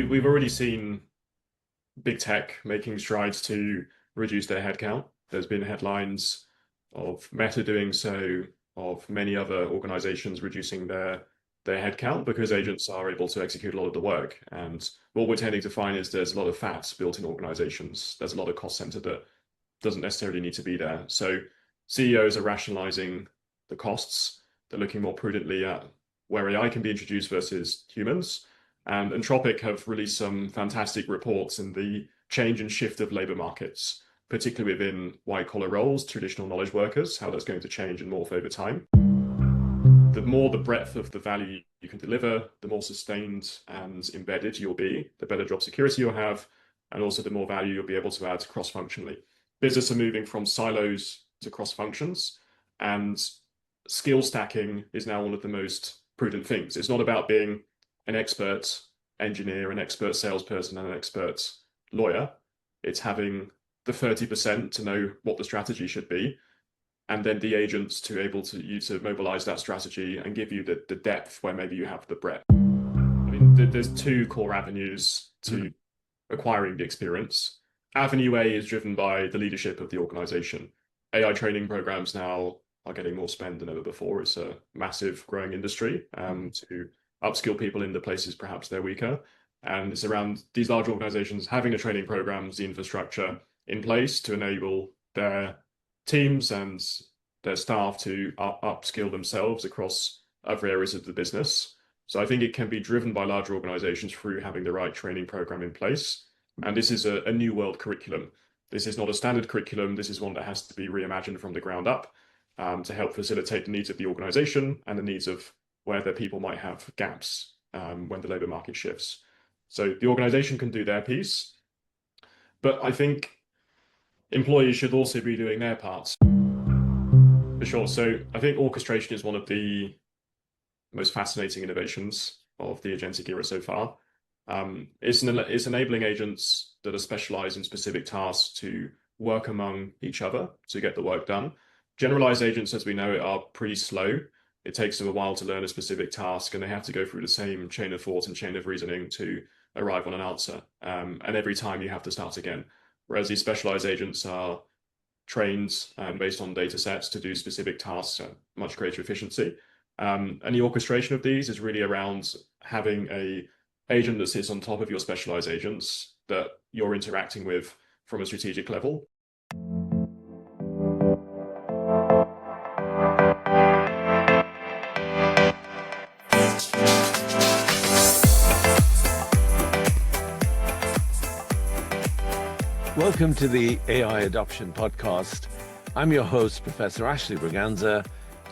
we've already seen big tech making strides to reduce their headcount. There's been headlines of Meta doing so, of many other organizations reducing their headcount because agents are able to execute a lot of the work. And what we're tending to find is there's a lot of fat built in organizations. There's a lot of cost center that doesn't necessarily need to be there. So CEOs are rationalizing the costs. They're looking more prudently at where AI can be introduced versus humans. And Anthropic have released some fantastic reports in the change and shift of labor markets, particularly within white-collar roles, traditional knowledge workers, how that's going to change and morph over time. The more the breadth of the value you can deliver, the more sustained and embedded you'll be, the better job security you'll have, and also the more value you'll be able to add cross-functionally. Business are moving from silos to cross-functions, and skill stacking is now one of the most prudent things. It's not about being an expert engineer, an expert salesperson, and an expert lawyer. It's having the 30% to know what the strategy should be, and then the agents to able to you to mobilize that strategy and give you the depth where maybe you have the breadth. I mean, there's two core avenues to acquiring the experience. Avenue A is driven by the leadership of the organization. AI training programs now are getting more spend than ever before. It's a massive growing industry to upskill people in the places perhaps they're weaker. And it's around these large organizations having the training programs, the infrastructure in place to enable their teams and their staff to upskill themselves across other areas of the business. So I think it can be driven by larger organizations through having the right training program in place. And this is a new world curriculum. This is not a standard curriculum. This is one that has to be reimagined from the ground up to help facilitate the needs of the organization and the needs of where their people might have gaps when the labor market shifts. So the organization can do their piece, but I think employees should also be doing their parts. For sure. So I think orchestration is one of the most fascinating innovations of the agentic era so far. It's enabling agents that are specialized in specific tasks to work among each other to get the work done. Generalized agents, as we know it, are pretty slow. It takes them a while to learn a specific task, and they have to go through the same chain of thought and chain of reasoning to arrive on an answer. And every time you have to start again. Whereas these specialized agents are trained based on data sets to do specific tasks at much greater efficiency. And the orchestration of these is really around having an agent that sits on top of your specialized agents that you're interacting with from a strategic level. Welcome to the AI Adoption Podcast. I'm your host, Professor Ashley Braganza,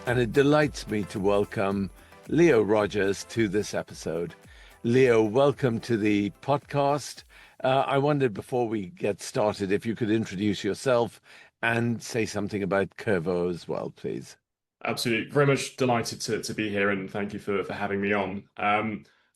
and it delights me to welcome Leo Rogers to this episode. Leo, welcome to the podcast. I wondered before we get started if you could introduce yourself and say something about Curvo as well, please. Absolutely. Very much delighted to be here, and thank you for having me on.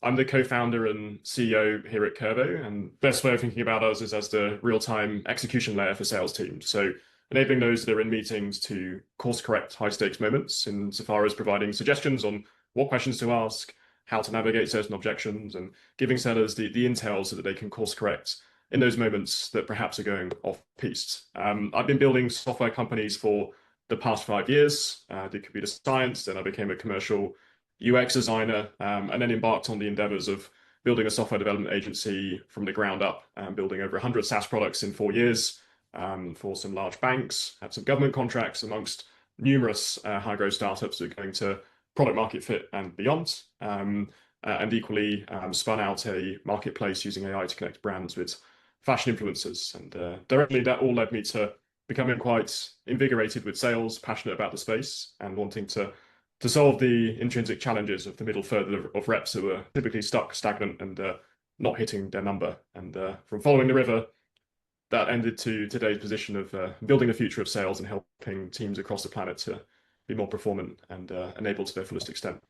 I'm the co-founder and CEO here at Curvo, and best way of thinking about us is as the real-time execution layer for sales teams. So enabling those that are in meetings to course correct high-stakes moments insofar as providing suggestions on what questions to ask, how to navigate certain objections, and giving sellers the intel so that they can course correct in those moments that perhaps are going off-piste. I've been building software companies for the past 5 years. I did computer science, then I became a commercial UX designer, and then embarked on the endeavors of building a software development agency from the ground up, building over 100 SaaS products in 4 years for some large banks, had some government contracts amongst numerous high-growth startups that are going to product market fit and beyond, and equally spun out a marketplace using AI to connect brands with fashion influencers. And directly that all led me to becoming quite invigorated with sales, passionate about the space, and wanting to solve the intrinsic challenges of the middle third of reps who are typically stuck, stagnant, and not hitting their number. And from following the river, that ended to today's position of building the future of sales and helping teams across the planet to be more performant and enabled to their fullest extent.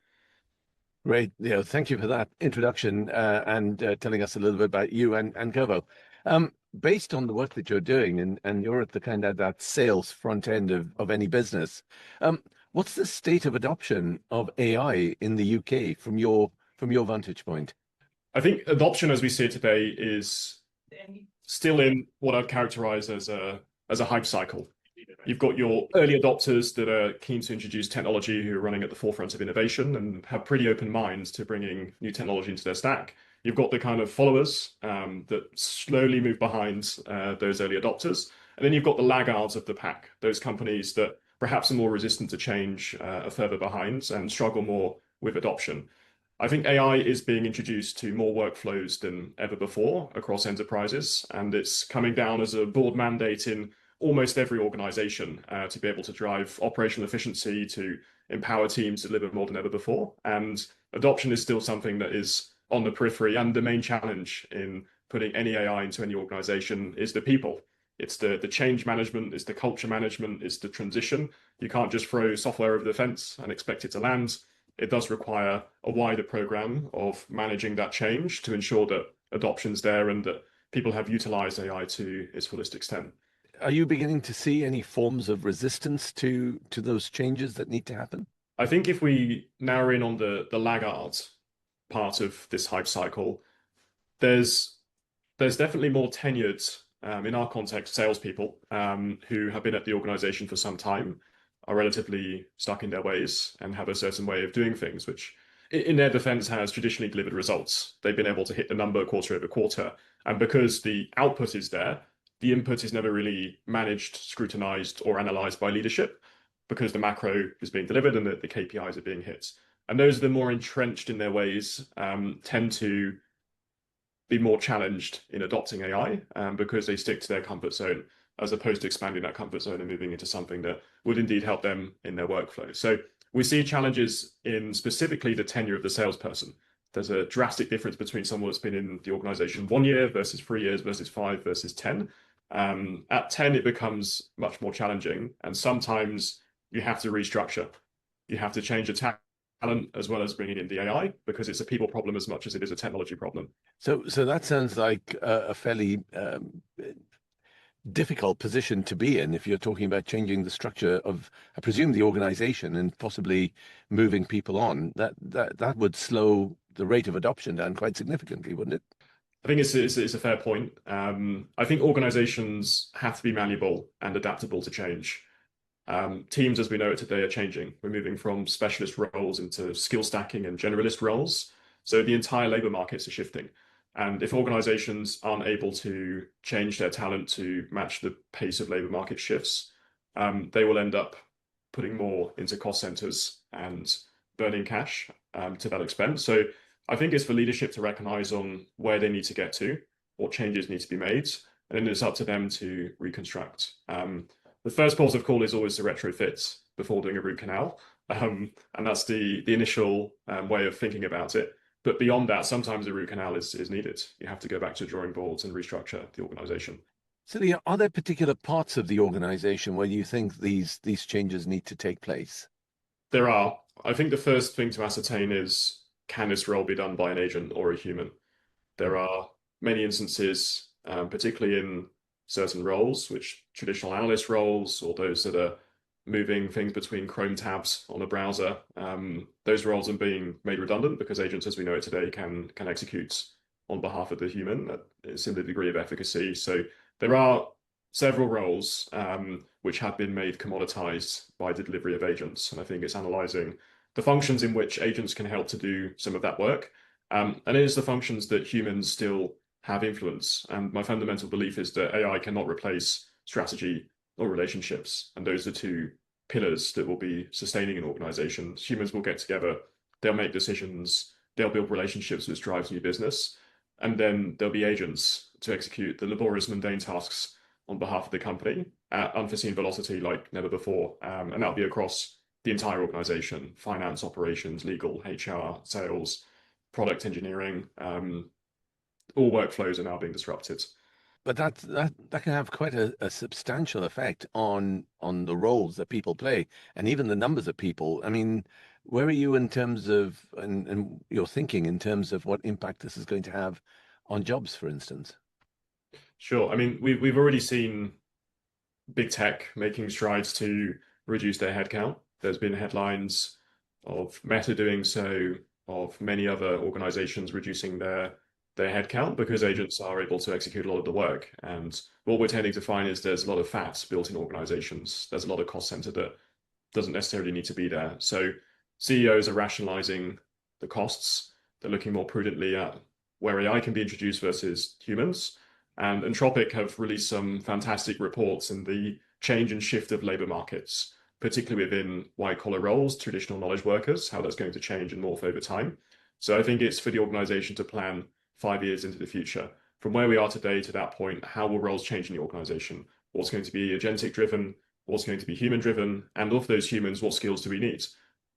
Great, Leo. Thank you for that introduction and telling us a little bit about you and Curvo. Based on the work that you're doing, and you're at the kind of that sales front end of any business, what's the state of adoption of AI in the UK from your vantage point? I think adoption as we see it today is still in what I'd characterize as a hype cycle. You've got your early adopters that are keen to introduce technology, who are running at the forefront of innovation and have pretty open minds to bringing new technology into their stack. You've got the kind of followers that slowly move behind those early adopters. And then you've got the laggards of the pack, those companies that perhaps are more resistant to change, are further behind and struggle more with adoption. I think AI is being introduced to more workflows than ever before across enterprises, and it's coming down as a board mandate in almost every organization to be able to drive operational efficiency, to empower teams to deliver more than ever before. And adoption is still something that is on the periphery, and the main challenge in putting any AI into any organization is the people. It's the change management, it's the culture management, it's the transition. You can't just throw software over the fence and expect it to land. It does require a wider program of managing that change to ensure that adoption's there and that people have utilized AI to its fullest extent. Are you beginning to see any forms of resistance to those changes that need to happen? I think if we narrow in on the laggards part of this hype cycle, there's definitely more tenured, in our context, salespeople who have been at the organization for some time, are relatively stuck in their ways and have a certain way of doing things, which in their defense has traditionally delivered results. They've been able to hit the number quarter over quarter. And because the output is there, the input is never really managed, scrutinized, or analyzed by leadership because the macro is being delivered and the KPIs are being hit. And those that are more entrenched in their ways tend to be more challenged in adopting AI because they stick to their comfort zone as opposed to expanding that comfort zone and moving into something that would indeed help them in their workflow. So we see challenges in specifically the tenure of the salesperson. There's a drastic difference between someone that's been in the organization 1 year versus 3 years versus 5 versus 10. At 10, it becomes much more challenging. And sometimes you have to restructure. You have to change the talent as well as bringing in the AI because it's a people problem as much as it is a technology problem. So that sounds like a fairly difficult position to be in if you're talking about changing the structure of, I presume, the organization and possibly moving people on. That would slow the rate of adoption down quite significantly, wouldn't it? I think it's a fair point. I think organizations have to be malleable and adaptable to change. Teams, as we know it today, are changing. We're moving from specialist roles into skill stacking and generalist roles. So the entire labor markets are shifting. And if organizations aren't able to change their talent to match the pace of labor market shifts, they will end up putting more into cost centers and burning cash to that expense. So I think it's for leadership to recognize on where they need to get to, what changes need to be made, and then it's up to them to reconstruct. The first port of call is always to retrofit before doing a root canal. And that's the initial way of thinking about it. But beyond that, sometimes a root canal is needed. You have to go back to drawing boards and restructure the organization. So, are there particular parts of the organization where you think these changes need to take place? There are. I think the first thing to ascertain is, can this role be done by an agent or a human? There are many instances, particularly in certain roles, which traditional analyst roles or those that are moving things between Chrome tabs on a browser, those roles are being made redundant because agents, as we know it today, can execute on behalf of the human at a similar degree of efficacy. So there are several roles which have been made commoditized by the delivery of agents. And I think it's analyzing the functions in which agents can help to do some of that work. And it is the functions that humans still have influence. And my fundamental belief is that AI cannot replace strategy or relationships. And those are two pillars that will be sustaining an organization. Humans will get together, they'll make decisions, they'll build relationships which drives new business. And then there'll be agents to execute the laborious, mundane tasks on behalf of the company at unforeseen velocity like never before. And that'll be across the entire organization: finance, operations, legal, HR, sales, product engineering. All workflows are now being disrupted. But that can have quite a substantial effect on the roles that people play and even the numbers of people. I mean, where are you in terms of and your thinking in terms of what impact this is going to have on jobs, for instance? Sure. I mean, we've already seen big tech making strides to reduce their headcount. There's been headlines of Meta doing so, of many other organizations reducing their their headcount because agents are able to execute a lot of the work. And what we're tending to find is there's a lot of fat built in organizations. There's a lot of cost center that doesn't necessarily need to be there. So CEOs are rationalizing the costs. They're looking more prudently at where AI can be introduced versus humans. And Anthropic have released some fantastic reports in the change and shift of labor markets, particularly within white-collar roles, traditional knowledge workers, how that's going to change and morph over time. So I think it's for the organization to plan 5 years into the future. From where we are today to that point, how will roles change in the organization? What's going to be agentic driven? What's going to be human driven? And of those humans, what skills do we need?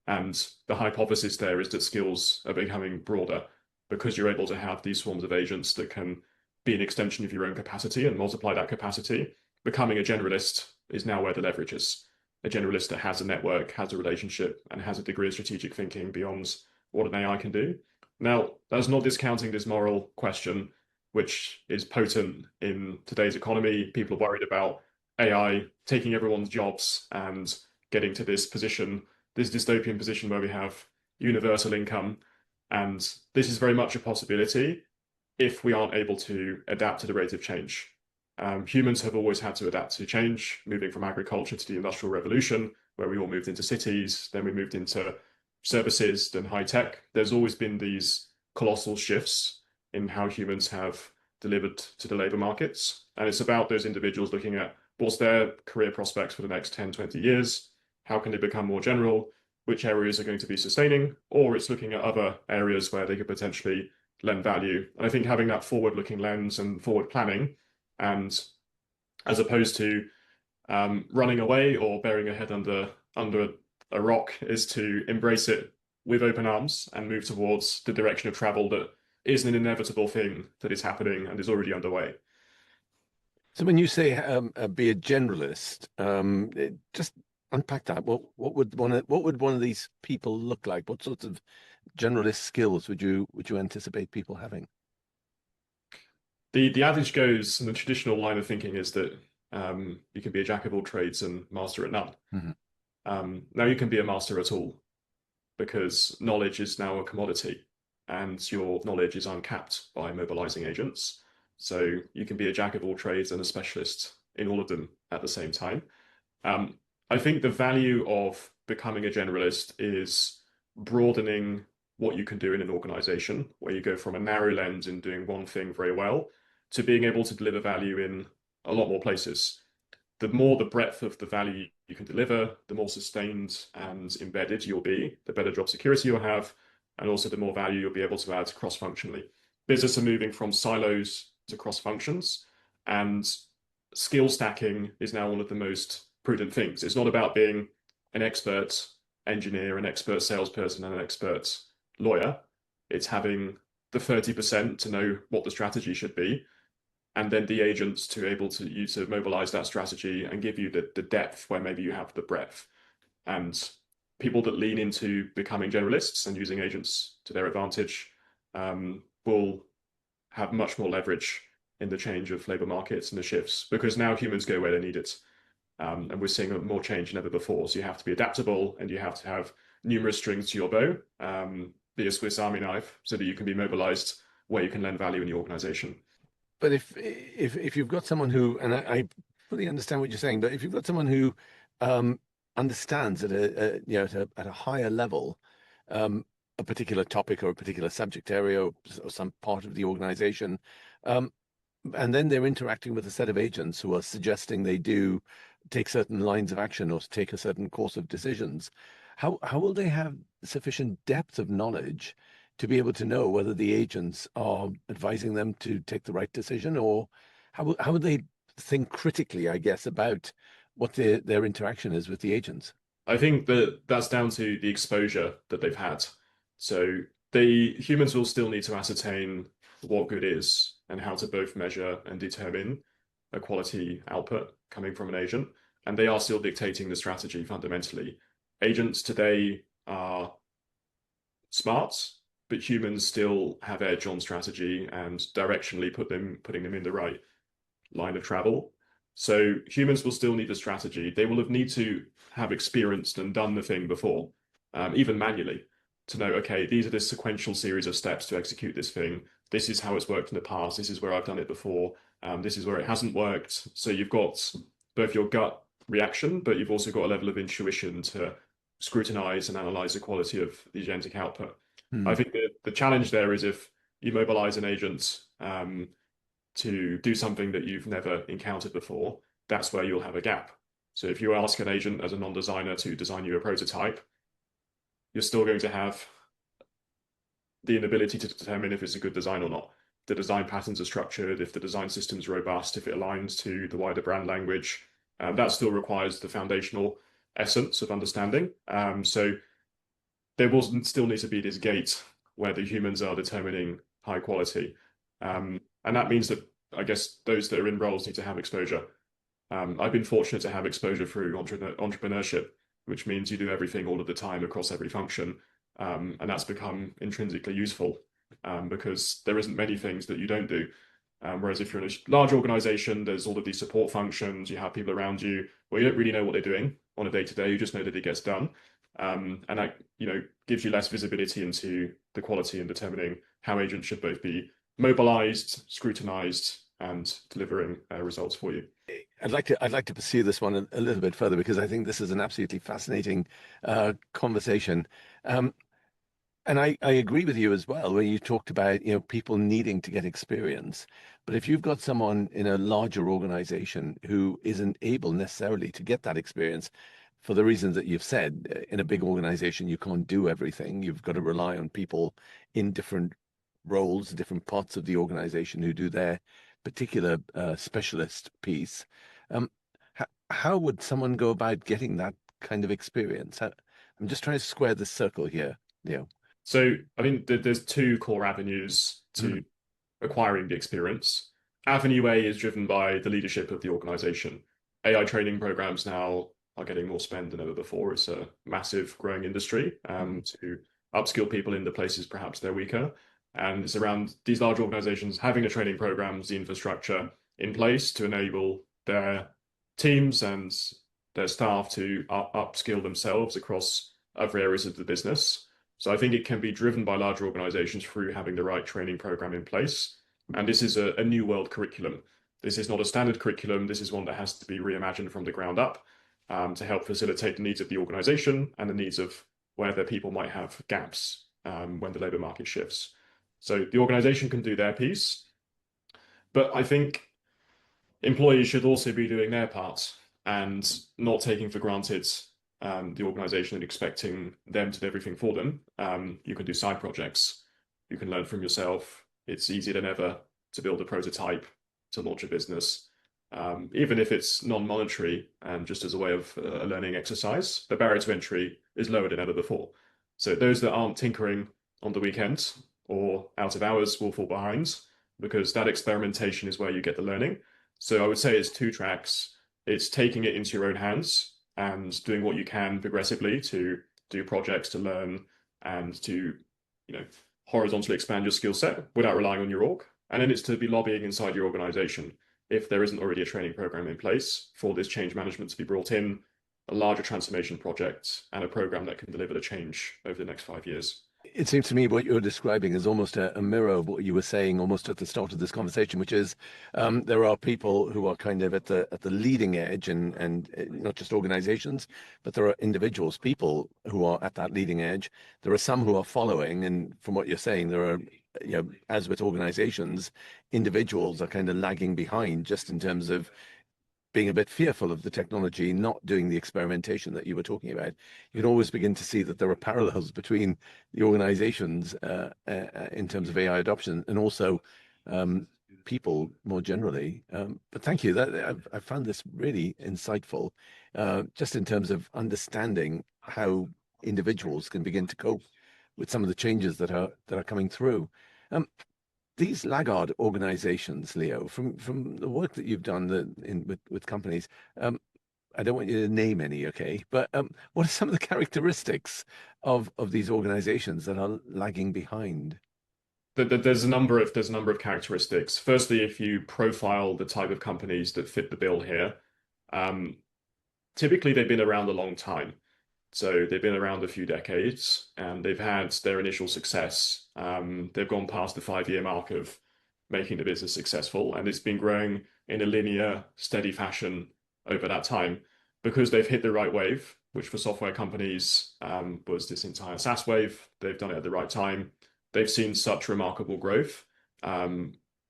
And the hypothesis there is that skills are becoming broader because you're able to have these forms of agents that can be an extension of your own capacity and multiply that capacity. Becoming a generalist is now where the leverage is. A generalist that has a network, has a relationship, and has a degree of strategic thinking beyond what an AI can do. Now, that's not discounting this moral question, which is potent in today's economy. People are worried about AI taking everyone's jobs and getting to this position, this dystopian position where we have universal income. And this is very much a possibility if we aren't able to adapt to the rate of change. Humans have always had to adapt to change, moving from agriculture to the Industrial Revolution, where we all moved into cities, then we moved into services, then high tech. There's always been these colossal shifts in how humans have delivered to the labor markets. And it's about those individuals looking at what's their career prospects for the next 10, 20 years, how can they become more general, which areas are going to be sustaining, or it's looking at other areas where they could potentially lend value. And I think having that forward-looking lens and forward planning, and as opposed to running away or burying your head under a rock, is to embrace it with open arms and move towards the direction of travel that is an inevitable thing that is happening and is already underway. So when you say be a generalist, just unpack that. What would one of these people look like? What sorts of generalist skills would you anticipate people having? The adage goes, and the traditional line of thinking is that you can be a jack of all trades and master at none. Mm-hmm. Now you can be a master at all because knowledge is now a commodity and your knowledge is uncapped by mobilizing agents. So you can be a jack of all trades and a specialist in all of them at the same time. I think the value of becoming a generalist is broadening what you can do in an organization, where you go from a narrow lens in doing one thing very well to being able to deliver value in a lot more places. The more the breadth of the value you can deliver, the more sustained and embedded you'll be, the better job security you'll have, and also the more value you'll be able to add cross-functionally. Business are moving from silos to cross-functions, and skill stacking is now one of the most prudent things. It's not about being an expert engineer, an expert salesperson, and an expert lawyer. It's having the 30% to know what the strategy should be, and then the agents to able to use to mobilize that strategy and give you the depth where maybe you have the breadth. And people that lean into becoming generalists and using agents to their advantage will have much more leverage in the change of labor markets and the shifts, because now humans go where they need it. And we're seeing more change than ever before. So you have to be adaptable and you have to have numerous strings to your bow, be a Swiss Army knife, so that you can be mobilized where you can lend value in the organization. But if you've got someone who, and I fully understand what you're saying, but if you've got someone who understands at a higher level a particular topic or a particular subject area or some part of the organization, and then they're interacting with a set of agents who are suggesting they do take certain lines of action or take a certain course of decisions, how will they have sufficient depth of knowledge to be able to know whether the agents are advising them to take the right decision, or how would they think critically, I guess, about what their interaction is with the agents? I think that's down to the exposure that they've had. So the humans will still need to ascertain what good is and how to both measure and determine a quality output coming from an agent. And they are still dictating the strategy fundamentally. Agents today are smart, but humans still have edge on strategy and directionally putting them in the right line of travel. So humans will still need the strategy. They will need to have experienced and done the thing before, even manually, to know, okay, these are the sequential series of steps to execute this thing. this is how it's worked in the past. This is where I've done it before. This is where it hasn't worked. So you've got both your gut reaction, but you've also got a level of intuition to scrutinize and analyze the quality of the agentic output. I Hmm. think the challenge there is if you mobilize an agent to do something that you've never encountered before, that's where you'll have a gap. So if you ask an agent as a non-designer to design you a prototype, you're still going to have the inability to determine if it's a good design or not. The design patterns are structured, if the design system's robust, if it aligns to the wider brand language, that still requires the foundational essence of understanding. So there will still need to be this gate where the humans are determining high quality. And that means that I guess those that are in roles need to have exposure. I've been fortunate to have exposure through entrepreneurship, which means you do everything all of the time across every function. And that's become intrinsically useful because there isn't many things that you don't do. Whereas if you're in a large organization, there's all of these support functions, you have people around you where you don't really know what they're doing on a day-to-day, you just know that it gets done. And that, gives you less visibility into the quality and determining how agents should both be mobilized, scrutinized, and delivering results for you. I'd like to pursue this one a little bit further because I think this is an absolutely fascinating conversation. And I agree with you as well, where you talked about, people needing to get experience. But if you've got someone in a larger organization who isn't able necessarily to get that experience for the reasons that you've said, in a big organization, you can't do everything. You've got to rely on people in different roles, different parts of the organization who do their particular specialist piece. Um, how would someone go about getting that kind of experience? I'm just trying to square the circle here. Yeah. So I think there's two core avenues Mm. to acquiring the experience. Avenue A is driven by the leadership of the organization. AI training programs now are getting more spend than ever before. It's a massive growing industry to upskill people in the places perhaps they're weaker. And it's around these large organizations having the training programs, the infrastructure in place to enable their teams and their staff to upskill themselves across other areas of the business. So I think it can be driven by larger organizations through having the right training program in place. And this is a new world curriculum. This is not a standard curriculum. This is one that has to be reimagined from the ground up to help facilitate the needs of the organization and the needs of where their people might have gaps when the labor market shifts. So the organization can do their piece, but I think employees should also be doing their part and not taking for granted the organization and expecting them to do everything for them. You can do side projects. You can learn from yourself. It's easier than ever to build a prototype, to launch a business, even if it's non-monetary and just as a way of a learning exercise. The barrier to entry is lower than ever before. So those that aren't tinkering on the weekends or out of hours will fall behind because that experimentation is where you get the learning. So I would say it's two tracks. It's taking it into your own hands and doing what you can progressively to do projects to learn and to, horizontally expand your skill set without relying on your org. And then it's to be lobbying inside your organization if there isn't already a training program in place for this change management to be brought in, a larger transformation project, and a program that can deliver the change over the next 5 years. It seems to me what you're describing is almost a mirror of what you were saying almost at the start of this conversation, which is there are people who are kind of at the leading edge, and not just organizations, but there are individuals, people who are at that leading edge. There are some who are following, and from what you're saying, there are, as with organizations, individuals are kind of lagging behind just in terms of being a bit fearful of the technology, not doing the experimentation that you were talking about. You can always begin to see that there are parallels between the organizations in terms of AI adoption and also people more generally. But thank you. I found this really insightful, just in terms of understanding how individuals can begin to cope with some of the changes that are coming through. These laggard organizations, Leo, from the work that you've done with companies, I don't want you to name any, okay? But what are some of the characteristics of these organizations that are lagging behind? There's a number of characteristics. Firstly, if you profile the type of companies that fit the bill here, typically they've been around a long time. So they've been around a few decades and they've had their initial success. They've gone past the 5-year mark of making the business successful, and it's been growing in a linear, steady fashion over that time because they've hit the right wave, which for software companies was this entire SaaS wave. They've done it at the right time. They've seen such remarkable growth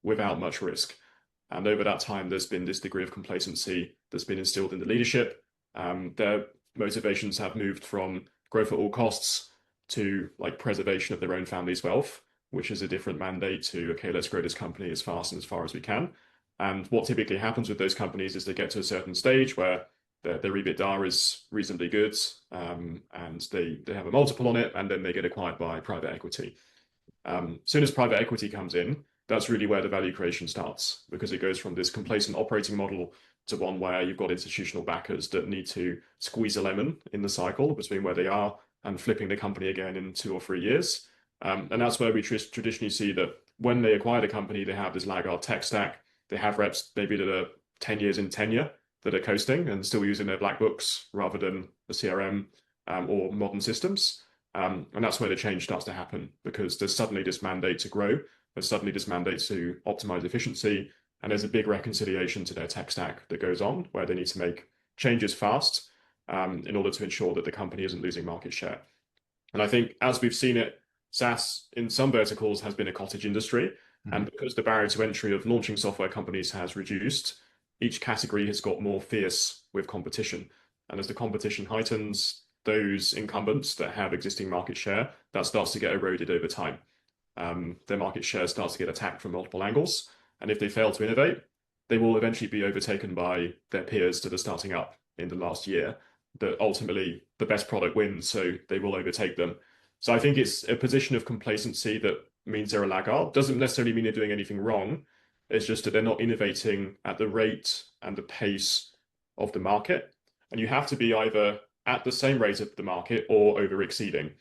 without much risk. And over that time, there's been this degree of complacency that's been instilled in the leadership. Their motivations have moved from growth at all costs to like preservation of their own family's wealth, which is a different mandate to, okay, let's grow this company as fast and as far as we can. And what typically happens with those companies is they get to a certain stage where their EBITDA is reasonably good, and they have a multiple on it, and then they get acquired by private equity. Soon as private equity comes in, that's really where the value creation starts, because it goes from this complacent operating model to one where you've got institutional backers that need to squeeze a lemon in the cycle between where they are and flipping the company again in 2 or 3 years. And that's where we traditionally see that when they acquire the company, they have this laggard tech stack. They have reps maybe that are 10 years in tenure that are coasting and still using their black books rather than the CRM or modern systems. And that's where the change starts to happen, because there's suddenly this mandate to grow. There's suddenly this mandate to optimize efficiency. And there's a big reconciliation to their tech stack that goes on where they need to make changes fast in order to ensure that the company isn't losing market share. And I think as we've seen it, SaaS in some verticals has been a cottage industry. Mm-hmm. And because the barrier to entry of launching software companies has reduced, each category has got more fierce with competition. And as the competition heightens, those incumbents that have existing market share, that starts to get eroded over time. Their market share starts to get attacked from multiple angles. And if they fail to innovate, they will eventually be overtaken by their peers that are starting up in the last year. That ultimately the best product wins, so they will overtake them. So I think it's a position of complacency that means they're a laggard. Doesn't necessarily mean they're doing anything wrong. It's just that they're not innovating at the rate and the pace of the market. And you have to be either at the same rate of the market or over exceeding.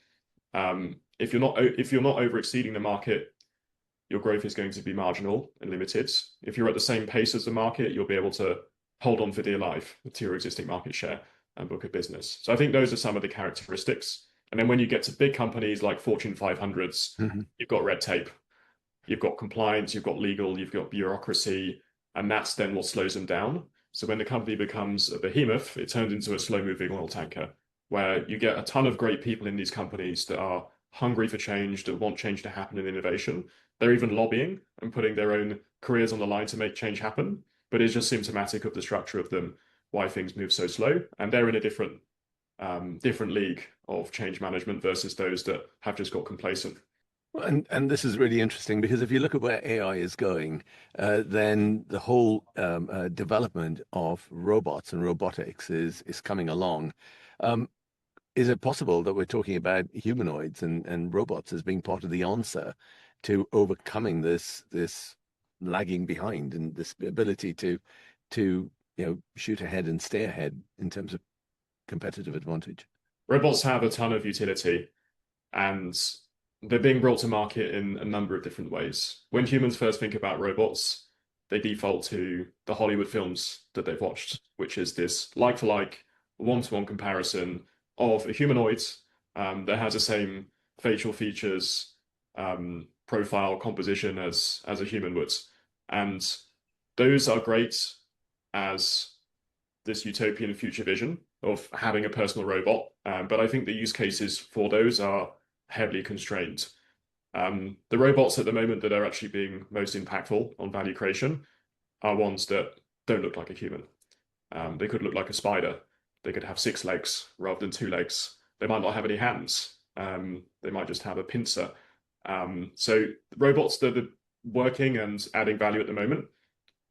If you're not over exceeding the market, your growth is going to be marginal and limited. If you're at the same pace as the market, you'll be able to hold on for dear life to your existing market share and book a business. So I think those are some of the characteristics. And then when you get to big companies like Fortune 500s, mm-hmm. You've got red tape, you've got compliance, you've got legal, you've got bureaucracy, and that's then what slows them down. So when the company becomes a behemoth, it turns into a slow-moving oil tanker, where you get a ton of great people in these companies that are hungry for change, that want change to happen in innovation. They're even lobbying and putting their own careers on the line to make change happen. But it's just symptomatic of the structure of them, why things move so slow. And they're in a different league of change management versus those that have just got complacent. And this is really interesting, because if you look at where AI is going, then the whole development of robots and robotics is coming along. Is it possible that we're talking about humanoids and robots as being part of the answer to overcoming this lagging behind and this ability to shoot ahead and stay ahead in terms of competitive advantage? Robots have a ton of utility, and they're being brought to market in a number of different ways. When humans first think about robots, they default to the Hollywood films that they've watched, which is this like-for-like, one-to-one comparison of a humanoid that has the same facial features, profile, composition as a human would. And those are great as this utopian future vision of having a personal robot. But I think the use cases for those are heavily constrained. The robots at the moment that are actually being most impactful on value creation are ones that don't look like a human. They could look like a spider. They could have 6 legs rather than 2 legs. They might not have any hands. They might just have a pincer. So robots that are working and adding value at the moment,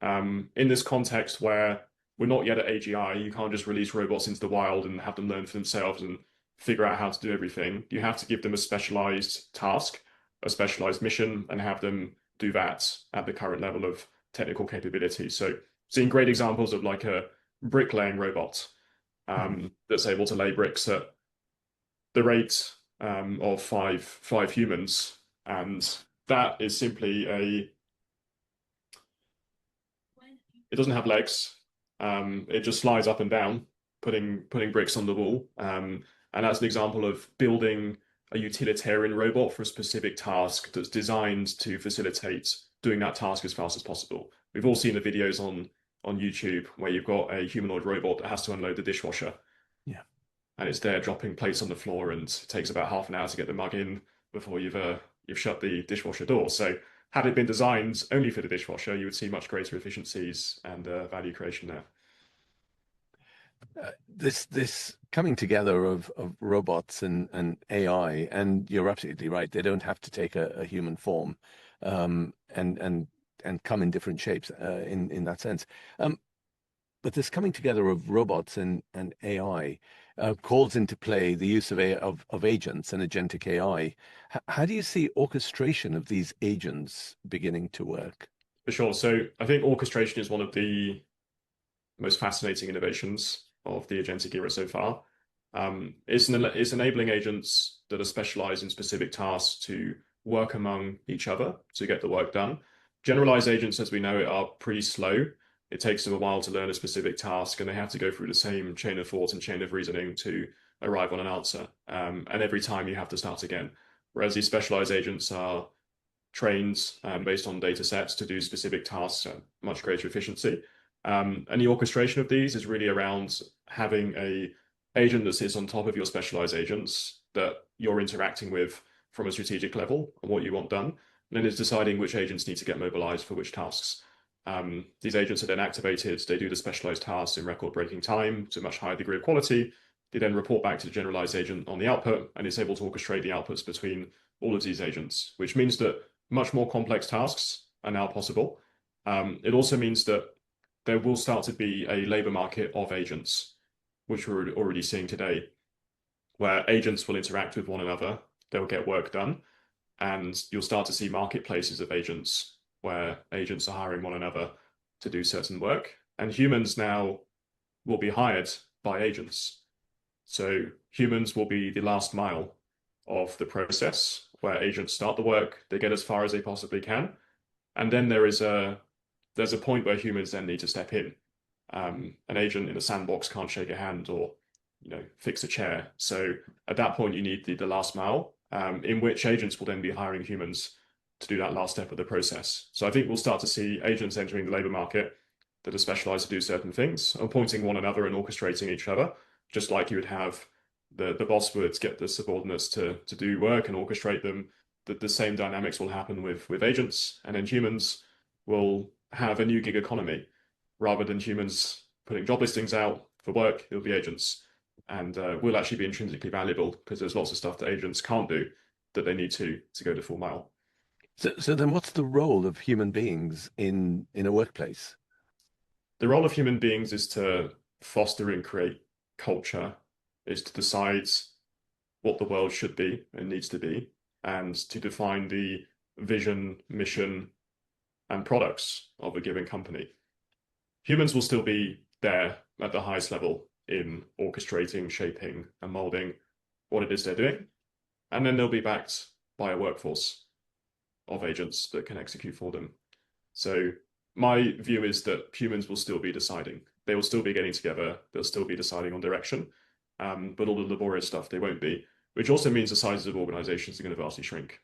in this context where we're not yet at AGI, you can't just release robots into the wild and have them learn for themselves and figure out how to do everything. You have to give them a specialized task, a specialized mission, and have them do that at the current level of technical capability. So seeing great examples of like a bricklaying robot that's able to lay bricks at the rate of five humans. And that is simply it doesn't have legs. It just slides up and down, putting bricks on the wall. And that's an example of building a utilitarian robot for a specific task that's designed to facilitate doing that task as fast as possible. We've all seen the videos on YouTube where you've got a humanoid robot that has to unload the dishwasher. Yeah. And it's there dropping plates on the floor, and it takes about half an hour to get the mug in before you've shut the dishwasher door. So had it been designed only for the dishwasher, you would see much greater efficiencies and value creation there. This coming together of robots and AI, and you're absolutely right. They don't have to take a human form, and come in different shapes in that sense. But this coming together of robots and AI calls into play the use of agents and agentic AI. How do you see orchestration of these agents beginning to work? For sure. So I think orchestration is one of the most fascinating innovations of the agentic era so far. It's enabling agents that are specialized in specific tasks to work among each other to get the work done. Generalized agents, as we know it, are pretty slow. It takes them a while to learn a specific task, and they have to go through the same chain of thought and chain of reasoning to arrive on an answer. And every time you have to start again. Whereas these specialized agents are trained based on data sets to do specific tasks at much greater efficiency. And the orchestration of these is really around having a agent that sits on top of your specialized agents that you're interacting with from a strategic level and what you want done. And then it's deciding which agents need to get mobilized for which tasks. These agents are then activated. They do the specialized tasks in record-breaking time to a much higher degree of quality. They then report back to the generalized agent on the output, and it's able to orchestrate the outputs between all of these agents, which means that much more complex tasks are now possible. It also means that there will start to be a labor market of agents, which we're already seeing today, where agents will interact with one another, they'll get work done, and you'll start to see marketplaces of agents where agents are hiring one another to do certain work. And humans now will be hired by agents. So humans will be the last mile of the process where agents start the work, they get as far as they possibly can. And then there's a point where humans then need to step in. An agent in a sandbox can't shake a hand or fix a chair. So at that point, you need the last mile, in which agents will then be hiring humans to do that last step of the process. So I think we'll start to see agents entering the labor market that are specialized to do certain things, appointing one another and orchestrating each other, just like you would have the boss would get the subordinates to do work and orchestrate them. The same dynamics will happen with agents, and then humans will have a new gig economy. Rather than humans putting job listings out for work, it'll be agents. And will actually be intrinsically valuable because there's lots of stuff that agents can't do that they need to go the full mile. So then what's the role of human beings in a workplace? The role of human beings is to foster and create culture, is to decide what the world should be and needs to be, and to define the vision, mission, and products of a given company. Humans will still be there at the highest level in orchestrating, shaping, and molding what it is they're doing. And then they'll be backed by a workforce of agents that can execute for them. So my view is that humans will still be deciding. They will still be getting together. They'll still be deciding on direction. But all the laborious stuff, they won't be, which also means the sizes of organizations are going to vastly shrink.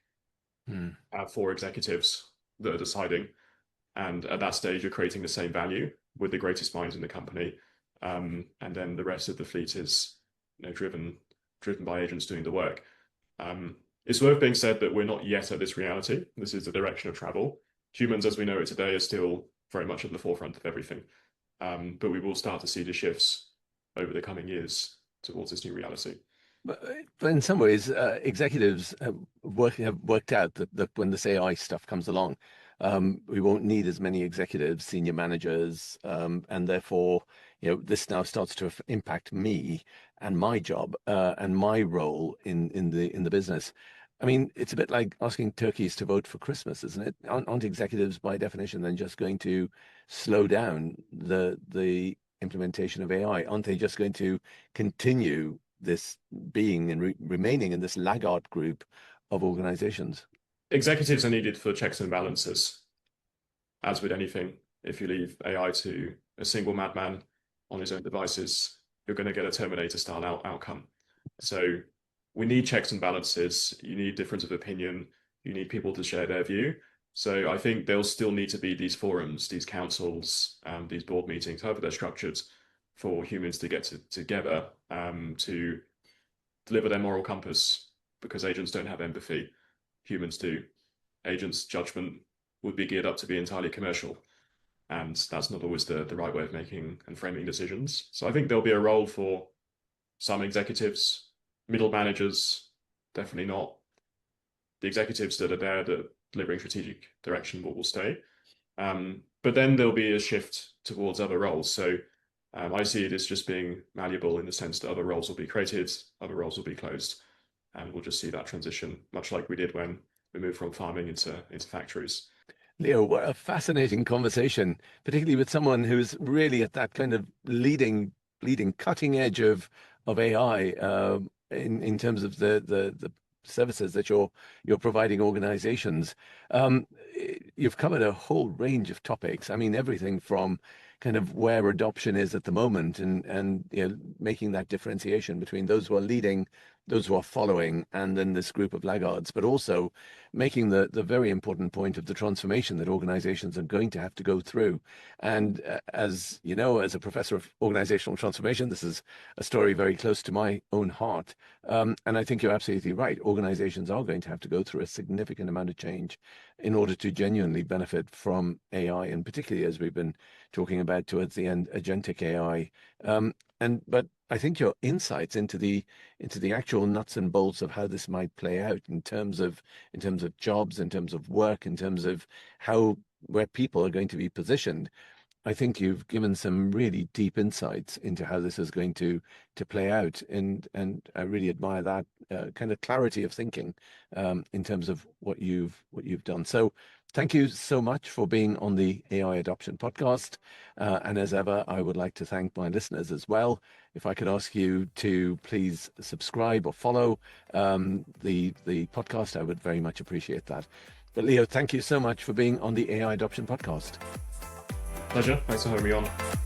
Have 4 executives that are deciding. And at that stage, you're creating the same value with the greatest minds in the company. And then the rest of the fleet is driven by agents doing the work. It's worth being said that we're not yet at this reality. This is the direction of travel. Humans, as we know it today, are still very much at the forefront of everything. But we will start to see the shifts over the coming years towards this new reality. But in some ways, executives have worked out that when this AI stuff comes along, we won't need as many executives, senior managers, and therefore, this now starts to impact me and my job and my role in the business. I mean, it's a bit like asking turkeys to vote for Christmas, isn't it? Aren't executives, by definition, then just going to slow down the implementation of AI? Aren't they just going to continue this being and remaining in this laggard group of organizations? Executives are needed for checks and balances, as with anything. If you leave AI to a single madman on his own devices, you're going to get a Terminator-style outcome. So we need checks and balances. You need difference of opinion. You need people to share their view. So I think there'll still need to be these forums, these councils, these board meetings, however they're structured, for humans to get together to deliver their moral compass, because agents don't have empathy. Humans do. Agents' judgment would be geared up to be entirely commercial, and that's not always the right way of making and framing decisions. So I think there'll be a role for some executives, middle managers, definitely not. The executives that are there that delivering strategic direction will stay. But then there'll be a shift towards other roles. So I see it as just being malleable in the sense that other roles will be created, other roles will be closed, and we'll just see that transition, much like we did when we moved from farming into factories. Leo, what a fascinating conversation, particularly with someone who's really at that kind of leading cutting edge of AI in terms of the services that you're providing organizations. You've covered a whole range of topics. I mean, everything from kind of where adoption is at the moment and making that differentiation between those who are leading, those who are following, and then this group of laggards, but also making the very important point of the transformation that organizations are going to have to go through. And as you know, as a professor of organizational transformation, this is a story very close to my own heart. And I think you're absolutely right. Organizations are going to have to go through a significant amount of change in order to genuinely benefit from AI, and particularly as we've been talking about towards the end, agentic AI. But I think your insights into the actual nuts and bolts of how this might play out in terms of jobs, in terms of work, in terms of where people are going to be positioned. I think you've given some really deep insights into how this is going to play out, and I really admire that kind of clarity of thinking in terms of what you've done. So thank you so much for being on the AI Adoption Podcast. And as ever, I would like to thank my listeners as well. If I could ask you to please subscribe or follow the podcast, I would very much appreciate that. But Leo, thank you so much for being on the AI Adoption Podcast. Pleasure. Thanks for having me on.